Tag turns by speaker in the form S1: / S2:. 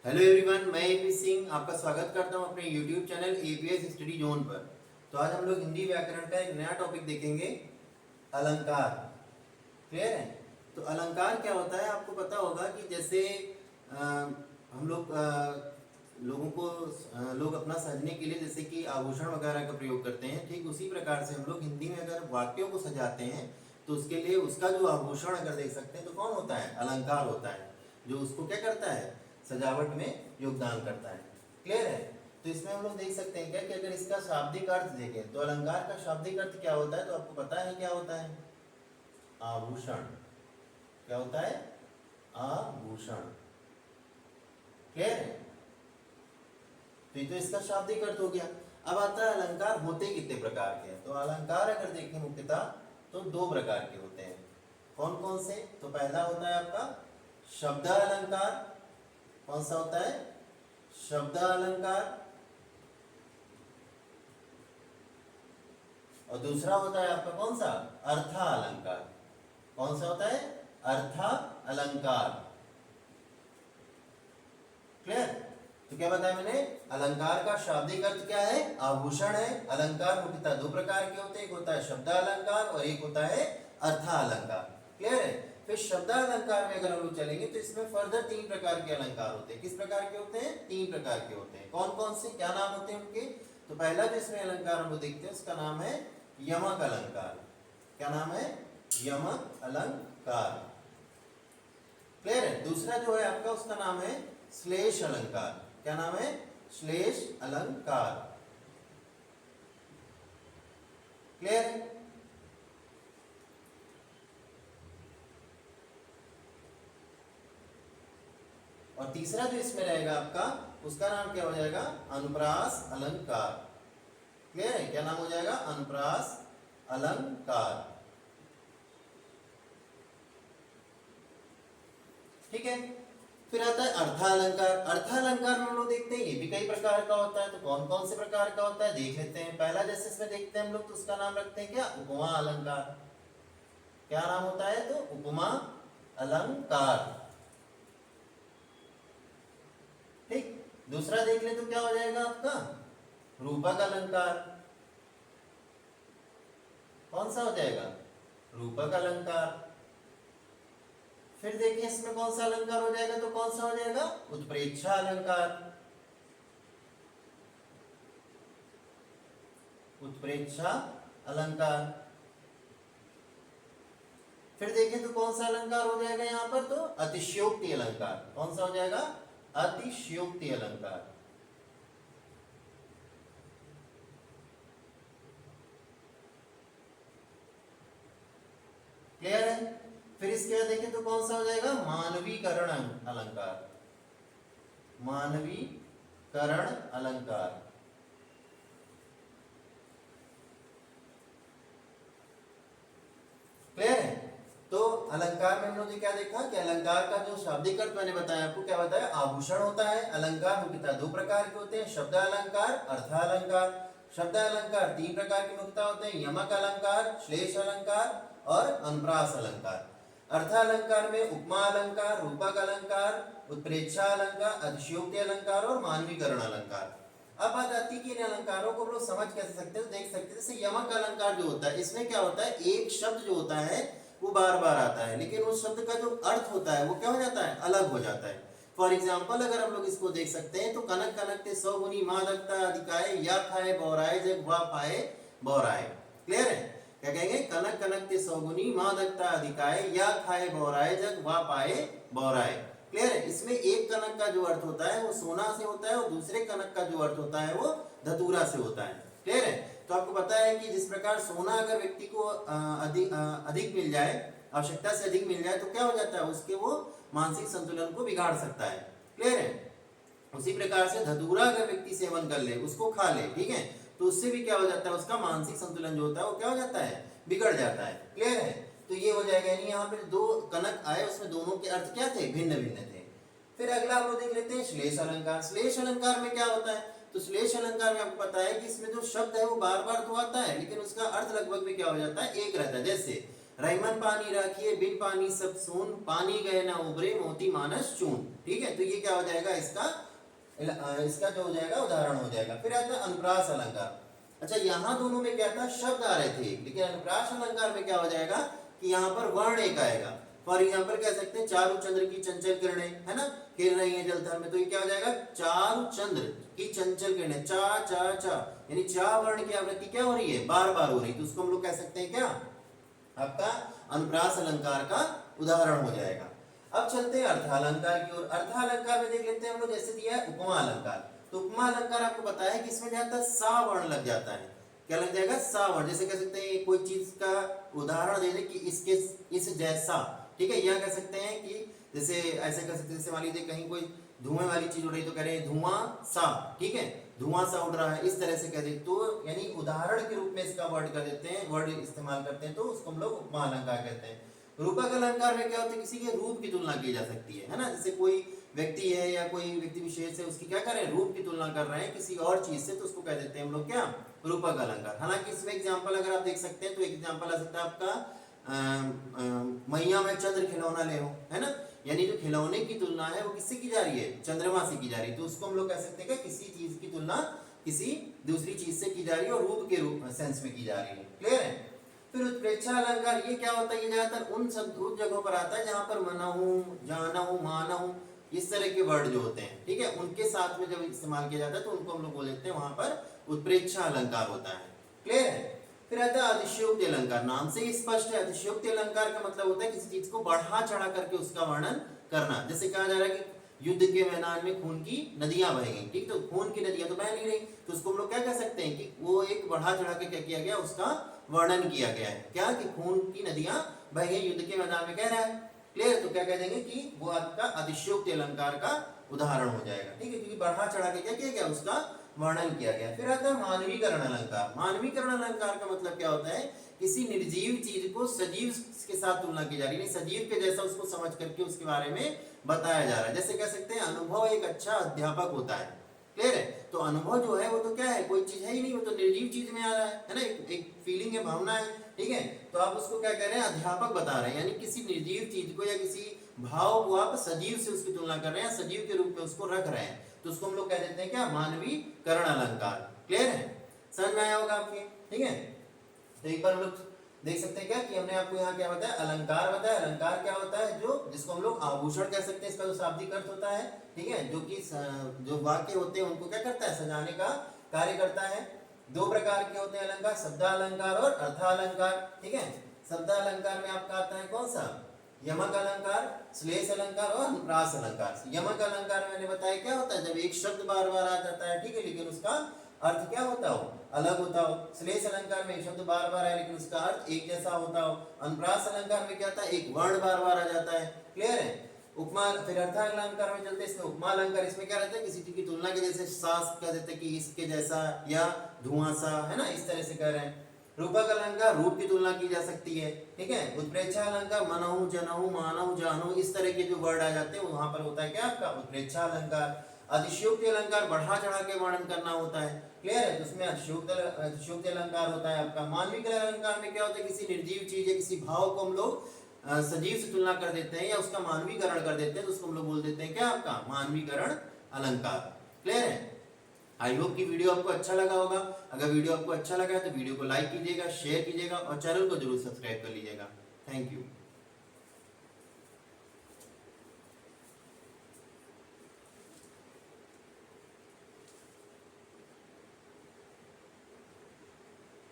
S1: Hello everyone, मैं AP Singh आपका स्वागत करता हूं अपने YouTube channel APS study zone पर। तो आज हम लोग हिंदी व्याकरण का एक नया टॉपिक देखेंगे, अलंकार। क्लियर है? तो अलंकार क्या होता है आपको पता होगा कि जैसे हम लोग लोग अपना सजने के लिए जैसे कि आभूषण वगैरह का प्रयोग करते हैं, ठीक उसी प्रकार से हम लोग हिंदी में अगर वाक्यों को सजाते हैं तो उसके लिए उसका जो आभूषण अगर देख सकते हैं तो कौन होता है? अलंकार होता है, जो उसको क्या करता है? सजावट में योगदान करता है। क्लियर है? तो इसमें हम लोग देख सकते हैं क्या कि अगर इसका शाब्दिक अर्थ देखें तो अलंकार का शाब्दिक अर्थ क्या होता है? तो आपको पता है क्या होता है? आभूषण। क्या होता है? आभूषण। क्लियर है? तो ये तो इसका शाब्दिक अर्थ हो गया। अब आता है अलंकार होते कितने प्रकार के हैं। तो अलंकार अगर देखें मुख्यतः तो दो प्रकार के होते हैं। कौन कौन से? तो पहला होता है आपका शब्द अलंकार। कौन सा होता है? शब्द अलंकार। और दूसरा होता है आपका कौन सा? अर्था अलंकार। कौन सा होता है? अर्था अलंकार। क्लियर? तो क्या बताया मैंने? अलंकार का शाब्दिक अर्थ क्या है? आभूषण है। अलंकार मुख्यतः दो प्रकार के होते हैं, एक होता है शब्द अलंकार और एक होता है अर्था अलंकार। क्लियर है? फिर शब्द अलंकार में अगर हम लोग चलेंगे तो इसमें फर्दर तीन प्रकार के अलंकार होते हैं। किस प्रकार के होते हैं? तीन प्रकार के होते हैं। कौन कौन से, क्या नाम होते हैं उनके? तो पहला जो इसमें अलंकार हम लोग देखते हैं उसका नाम है यमक अलंकार। क्या नाम है? यमक अलंकार। क्लियर है? दूसरा जो है आपका उसका नाम है श्लेष अलंकार। क्या नाम है? श्लेष अलंकार। क्लियर है? और तीसरा जो इसमें रहेगा आपका उसका नाम क्या हो जाएगा? अनुप्रास अलंकार। क्लियर है? क्या नाम हो जाएगा? अनुप्रास अलंकार। ठीक है। फिर आता है अर्थालंकार। अर्थालंकार में हम लोग देखते हैं ये भी कई प्रकार का होता है। तो कौन कौन से प्रकार का होता है देख लेते हैं। पहला जैसे इसमें देखते हैं हम लोग तो उसका नाम रखते हैं क्या? उपमा अलंकार। क्या नाम होता है? तो उपमा अलंकार। ठीक। दूसरा देख ले तो क्या हो जाएगा आपका? रूपक अलंकार। कौन सा हो जाएगा? रूपक अलंकार। फिर देखिए इसमें कौन सा अलंकार हो जाएगा? तो कौन सा हो जाएगा? उत्प्रेक्षा अलंकार। उत्प्रेक्षा अलंकार। फिर देखें तो कौन सा अलंकार हो जाएगा यहां पर? तो अतिशयोक्ति अलंकार। कौन सा हो जाएगा? अतिशयोक्ति अलंकार। क्लियर है? फिर इसके बाद देखें तो कौन सा हो जाएगा? मानवीकरण अलंकार। मानवीकरण अलंकार। क्लियर है? तो अलंकार में हम लोग ने क्या देखा कि अलंकार का जो शाब्दिक अर्थ मैंने बताया आपको, क्या बताया? आभूषण होता है। अलंकार मुख्यतः दो प्रकार के होते हैं, शब्द अलंकार, अर्थ अलंकार। शब्द अलंकार तीन प्रकार के मुख्यतः होते हैं, यमक अलंकार, श्लेष अलंकार और अनुप्रास अलंकार। अर्थ अलंकार में उपमा अलंकार, रूपक अलंकार, उत्प्रेक्षा अलंकार, अतिशयोक्ति अलंकार और मानवीकरण अलंकार। अब बात आती है कि इन अलंकारों को हम लोग समझ कैसे सकते हैं? तो देख सकते हैं जैसे यमक अलंकार जो होता है इसमें क्या होता है? एक शब्द जो होता है वो बार बार आता है, लेकिन उस शब्द का जो अर्थ होता है वो क्या हो जाता है? अलग हो जाता है। फॉर एग्जाम्पल अगर हम लोग इसको देख सकते हैं तो कनक कनक ते सौ गुनी माँ दगता अधिकाए, या खाए बौराए जग वा पाए बौराए। क्लियर है? क्या कहेंगे? कनक कनक ते सौ गुनी माँ दगता अधिकाए, या खाए बौराए जग वा पाए बौराए। क्लियर है? इसमें एक कनक का जो अर्थ होता है वो सोना से होता है और दूसरे कनक का जो अर्थ होता है वो धतूरा से होता है। क्लियर है? तो आपको पता है कि जिस प्रकार सोना अगर व्यक्ति को अधिक मिल जाए, आवश्यकता से अधिक मिल जाए तो क्या हो जाता है? उसके वो मानसिक संतुलन को बिगाड़ सकता है। क्लियर है? उसी प्रकार से धतूरा अगर व्यक्ति सेवन कर ले, उसको खा ले, ठीक है, तो उससे भी क्या हो जाता है? उसका मानसिक संतुलन जो होता है वो क्या हो जाता है? बिगड़ जाता है। क्लियर है? तो ये हो जाएगा। यानी यहाँ पे दो कनक आए, उसमें दोनों के अर्थ क्या थे? भिन्न भिन्न थे। फिर अगला हम लोग देख लेते हैं श्लेष अलंकार। श्लेष अलंकार में क्या होता है? तो श्लेष अलंकार में आपको पता है कि इसमें जो शब्द है वो बार बार तो आता है, लेकिन उसका अर्थ लगभग में क्या हो जाता है? एक रहता है। जैसे रहीमन पानी राखिए बिन पानी सब सून, पानी गए ना उबरे मोती मानस चून। ठीक है, तो ये क्या हो जाएगा, इसका जो हो जाएगा उदाहरण हो जाएगा। फिर आता है अनुप्रास अलंकार। अच्छा, यहाँ दोनों में क्या था, शब्द आ रहे थे, लेकिन अनुप्रास अलंकार में क्या हो जाएगा कि यहाँ पर वर्ण एक आएगा। फॉर एग्जाम्पल कह सकते हैं चारु चंद्र की चंचल किरणें, है ना, खेल रही है जलथल में, तो ये क्या हो जाएगा, चारु चंद्र की चंचल किरणें, चा चा चा, यानी चा वर्ण की आवृत्ति क्या हो रही है, बार बार हो रही है, तो उसको हम लोग कह सकते हैं क्या, आपका अनुप्रास अलंकार का उदाहरण हो जाएगा। अब चलते हैं अर्थालंकार की ओर। अर्थालंकार में देख लेते हैं हम लोग, जैसे दिया है उपमा अलंकार। तो उपमा अलंकार आपको पता है कि इसमें जाता है सा वर्ण लग जाता है। क्या लग जाएगा, सा वर्ण। जैसे कह सकते हैं कोई चीज का उदाहरण दे दे कि इसके इस जैसा, ठीक है, यह कह सकते हैं कि जैसे ऐसे कह सकते हैं, जैसे मान लीजिए कहीं कोई धुएं वाली चीज उड़ रही तो कह रहे हैं धुआं सा, ठीक है, धुआं सा उड़ रहा है, इस तरह से कह दे, तो यानी उदाहरण के रूप में इसका वर्ड कर देते हैं, वर्ड इस्तेमाल करते हैं, तो उसको हम लोग उपमा अलंकार कहते हैं। रूपक अलंकार में क्या होता है, किसी के रूप की तुलना की जा सकती है ना, जैसे कोई व्यक्ति है या कोई व्यक्ति विशेष है, उसकी क्या कर रहे हैं, रूप की तुलना कर रहे हैं किसी और चीज से, तो उसको कह देते हैं हम लोग क्या, रूपक अलंकार। हालांकि इसमें एग्जाम्पल अगर आप देख सकते हैं तो एक एग्जाम्पल आ सकता है आपका मैया में चंद्र खिलौना ले हो, है ना, यानी जो खिलौने की तुलना है वो किससे की जा रही है, चंद्रमा से की जा रही है, तो उसको हम लोग कह सकते हैं कि किसी चीज की तुलना किसी दूसरी चीज से की जा रही है और रूप के रूप सेंस में की जा रही है। क्लियर है। फिर उत्प्रेक्षा अलंकार, ये क्या होता है, ये ज्यादातर उन जगहों पर आता है जहां पर मनाहू, जानहू, मानहू, इस तरह के वर्ड जो होते हैं, ठीक है, उनके साथ में जब इस्तेमाल किया जाता है तो उनको हम लोग बोल देते हैं वहां पर उत्प्रेक्षा अलंकार होता है। क्लियर है। फिर आता है अतिशयोक्ति अलंकार। नाम से ही स्पष्ट है, अतिशयोक्ति अलंकार का मतलब होता है किसी चीज को बढ़ा चढ़ा करके उसका वर्णन करना। जैसे कहा जा रहा है कि युद्ध के मैदान में खून की नदियां बह गई, ठीक, तो खून की नदियां तो बह नहीं रही, तो उसको हम लोग क्या कह सकते हैं कि वो एक बढ़ा चढ़ा के क्या किया गया, उसका वर्णन किया गया है, क्या कि खून की नदियां बह गई, युद्ध के मैदान में कह रहा है। क्लियर, तो क्या कह देंगे कि वो आपका अतिशयोक्ति अलंकार का उदाहरण हो जाएगा, ठीक है, क्योंकि बढ़ा चढ़ा के क्या किया गया, उसका वर्णन किया गया। फिर आता है मानवीकरण अलंकार। मानवीकरण अलंकार का मतलब क्या होता है, किसी निर्जीव चीज को सजीव के साथ तुलना की जा रही है, सजीव के जैसा उसको समझ करके उसके बारे में बताया जा रहा है। जैसे कह सकते हैं अनुभव एक अच्छा अध्यापक होता है। क्लियर है। तो अनुभव जो है वो तो क्या है, कोई चीज है ही नहीं, वो तो निर्जीव चीज में आ रहा है ना, एक फीलिंग है, भावना है, ठीक है, तो आप उसको क्या कह रहे हैं, अध्यापक बता रहे हैं, यानी किसी निर्जीव चीज को या किसी भाव को आप सजीव से उसकी तुलना कर रहे हैं, सजीव के रूप में उसको रख रहे हैं, तो उसको हम लोग कह देते हैं क्या, मानवीकरण अलंकार। क्लियर है, समझ में आया होगा आपके, ठीक है। तो एक बार हम लोग देख सकते हैं क्या कि हमने आपको यहाँ क्या बताया, अलंकार बताया। अलंकार क्या होता है, जो जिसको हम लोग आभूषण कह सकते हैं, इसका जो शाब्दिक अर्थ होता है, ठीक है, जो कि जो वाक्य होते हैं उनको क्या करता है, सजाने का कार्य करता है। दो प्रकार के होते हैं अलंकार, शब्दालंकार और अर्थालंकार, ठीक है। शब्दालंकार में आपका आता है कौन सा, यमक अलंकार, श्लेष अलंकार और अनुप्रास अलंकार। यमक अलंकार मैंने बताया क्या होता है, जब एक शब्द बार बार आ जाता है, ठीक है, लेकिन उसका अर्थ क्या होता हो, अलग होता हो। श्लेष अलंकार में एक शब्द बार बार आए लेकिन उसका अर्थ एक जैसा होता हो। अनुप्रास अलंकार में क्या होता है, एक वर्ण बार बार आ जाता है। क्लियर है। उपमा, फिर अर्थालंकार में चलते हैं, इसमें उपमा अलंकार, इसमें क्या रहता है, किसी चीज की तुलना के जैसे सास कह देते हैं कि इसके जैसा या धुआं सा, है ना, इस तरह से कह रहे हैं। रूपक अलंकार, रूप की तुलना की जा सकती है, ठीक है। उत्प्रेक्षा अलंकार, मनहु, जनहु, मानहु, जानहु, इस तरह के जो वर्ड आ जाते हैं वहां पर होता है क्या, आपका उत्प्रेक्षा अलंकार। अतिशयोक्ति अलंकार, बढ़ा चढ़ा के वर्णन करना होता है। क्लियर है, तो उसमें अतिशयोक्ति अलंकार होता है आपका। मानवीकरण अलंकार में क्या होता है, किसी निर्जीव चीज या किसी भाव को हम लोग सजीव से तुलना कर देते हैं या उसका मानवीकरण कर देते हैं, तो उसको हम लोग बोल देते हैं क्या, आपका मानवीकरण अलंकार। क्लियर है। आई होप कि वीडियो आपको अच्छा लगा होगा। अगर वीडियो आपको अच्छा लगा है तो वीडियो को लाइक कीजिएगा, शेयर कीजिएगा और चैनल को जरूर सब्सक्राइब कर लीजिएगा। Thank you.